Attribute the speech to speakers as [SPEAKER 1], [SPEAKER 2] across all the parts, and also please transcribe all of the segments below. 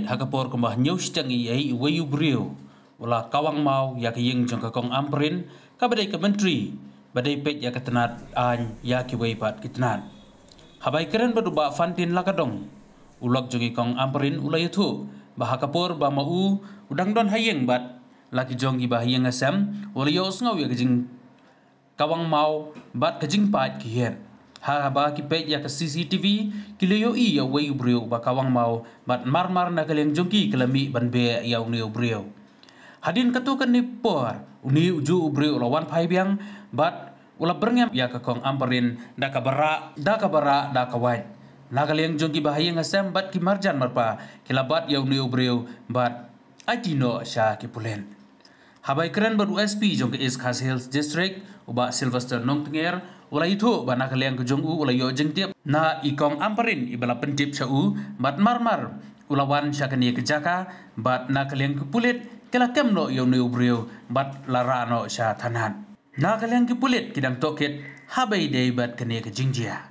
[SPEAKER 1] hakapor kembah nyus tangi ai wayu brio ula kawang mau ya ke yeng jong kong amperin ka badai ke menteri badai pet ya ketenat an ya ki wai pat kitnat habai keren badu ba fantin lakadong ulak jogi kong amperin ula yutu bah hakapor ba mau udang don hayeng bat laki jong gi bah yeng asam ula yo ngau ya kejing kawang mau bat kejing pat ki her ha ba ki pet ya ke CCTV kileyo i ya wayu brio ba kawang mau bat marmar na kaleng jongki kelami ban be ya unio brio hadin katukan ni por uni uju brio lawan pai biang bat ula berngem ya ke kong amperin da kabara da kawai na kaleng jongki bahaya ngasem bat ki marjan marpa kilabat ya unio brio bat atino sha ki pulen habai keren bat USP jong ke East Coast Hills District uba Sylvester Nongtenger ula itu ba na kaleng ke jong u ula yo jeng tiap na ikong amperin ibala pentip sha u bat marmar ulawan sha kani ke jaka bat na kaleng ke pulit kala kemno yo ne ubrio bat larano sha tanan na kaleng ke pulit kidang toket habai dei bat kani ke jingjia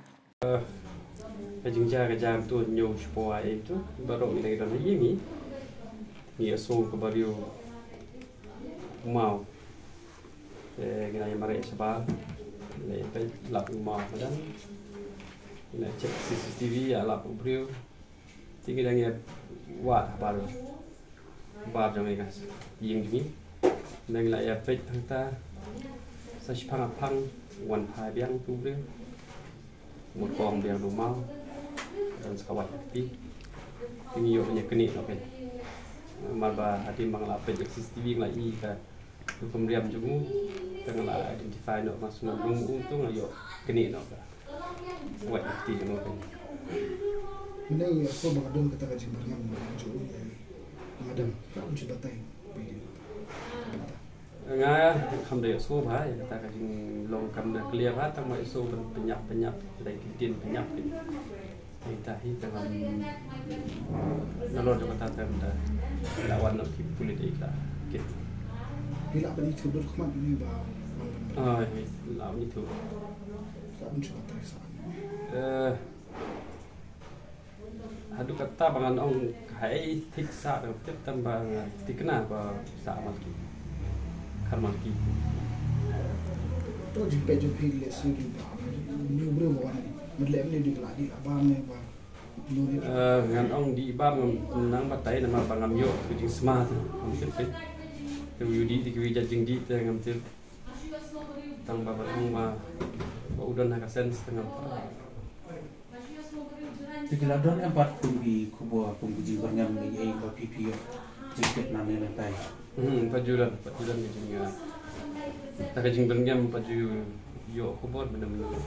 [SPEAKER 2] ke jingjia ke jam tu nyo spo ai tu baro ni dan yemi ni aso ke bario mau kena yang mari sebab le pe lap mau dan ina cek CCTV ya lap ubrio tinggi dan ya wat baru bar jong ikas ying mi nang la ya pe thang ta sa phang wan phai biang tu ubrio một con biang du mau dan sekawat ti tinggi yo nya keni no pe marba hati mang la pe CCTV la i ka pemriam jumu tengah la identify no masuk gung untung ayo keni no ka wat ti no kan
[SPEAKER 3] ini so bangadon kata kajing barngam jo madam ka unchi batai
[SPEAKER 2] nga kham de so bhai ta kajing long kam de clear ha tang mai so penyap dai tin penyap ta hi tang nalor jo kata tam da lawan no ki politik la kit
[SPEAKER 3] bila bani thudur khmat ni ba
[SPEAKER 2] law ni thu
[SPEAKER 3] ka unchi batai sa
[SPEAKER 2] hadu kata bangan ong hai thik sa de tip tambang tikna ba sa malki khar malki
[SPEAKER 3] to jimpe jo phil le su ba ni bro ba madle ni di la di ba me ba
[SPEAKER 2] ngan ong di ba nang batai nama bangam yo tu jing smart ong tip pe tu yudi di ki jing di te ngam tip tang ba ong ma udan ha kasen setengah
[SPEAKER 1] Tikila don empat kumbi kubo kumbi jibarngam ni ai ba PPO tiket nane lantai
[SPEAKER 2] pajuran ni jinga ta ka jing barngam paju yo kubo benar-benar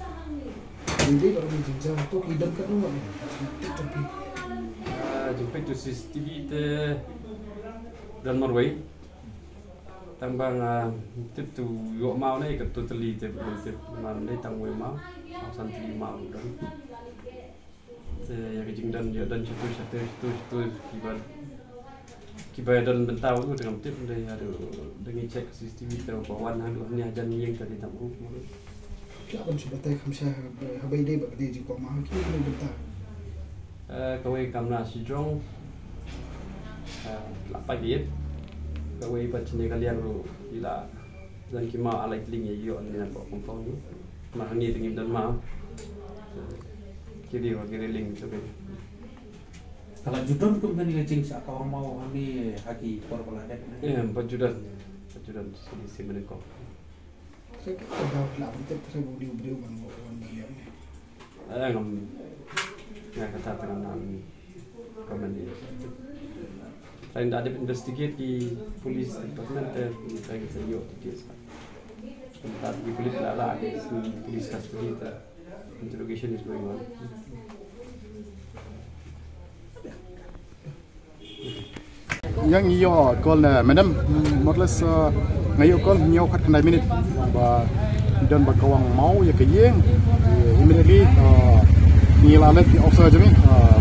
[SPEAKER 3] ini baru ni jinja to ki dan ka no ni tapi
[SPEAKER 2] jumpa tu CCTV te dan Norway tambang tip tu yo mau nei ka totally te tip man nei tang we mau santi mau dan ya kejing dan ya dan satu kibar dan bentau tu dengan tip dari ada dengan cek CCTV tu bawan hadu ni ajan yang tadi tamu
[SPEAKER 3] ka unchi batai khamsha habai dei ba dei ji ko ma ki ni benta
[SPEAKER 2] kawai kamna sidrong lapai diet kawai pacine kalian lu ila dan kima alai tling ya yo ni nak kompon ni mah ni tingim dan mau kiri link tu kan.
[SPEAKER 1] Kalau judon tu kan ngecing sa kawang mau kami haki por balada.
[SPEAKER 2] Ya, pajudan sini meneko.
[SPEAKER 3] saya ka daw la bita sa budi budi man mo ni
[SPEAKER 2] ngam ya kata dengan komen ini. Selain ada investigate di polis department saya kita yo kes. Tempat di polis lala di polis custody interrogation is going on.
[SPEAKER 4] Yang iyo call madam modles ngayo call nyo khat kanai minute ba dan ba kawang mau ya kayeng immediately ni lalet di officer jami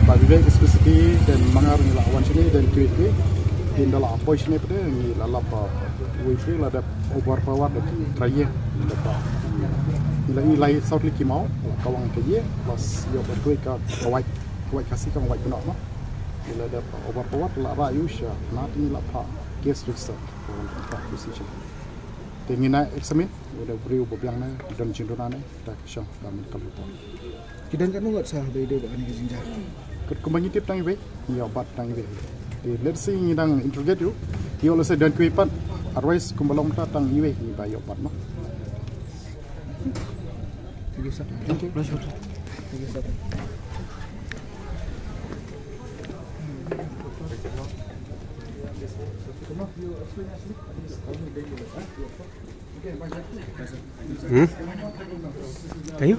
[SPEAKER 4] ba vivek specifically dan mangar ni lawan sini dan tweet din dala appoint ni pada ni lalap we feel ada overpower da traye da ba ilai south liki mau kawang kayeng plus yo ba tweet ka kawai kasih ka kawai puna no bila ada obat-obat la rayusha nanti la pa case register for position tingina examine udah beri ubiang na dan cindona na tak syang kami kalupa
[SPEAKER 3] Kidan kan nggak sah beda dengan ini jinjar.
[SPEAKER 4] Kembali tip tangi be ya obat tangi be let's see ngidang interrogate you you also dan kuipat otherwise kumbalong ta tang iwe ni ba obat no thank you pleasure
[SPEAKER 5] Kayu?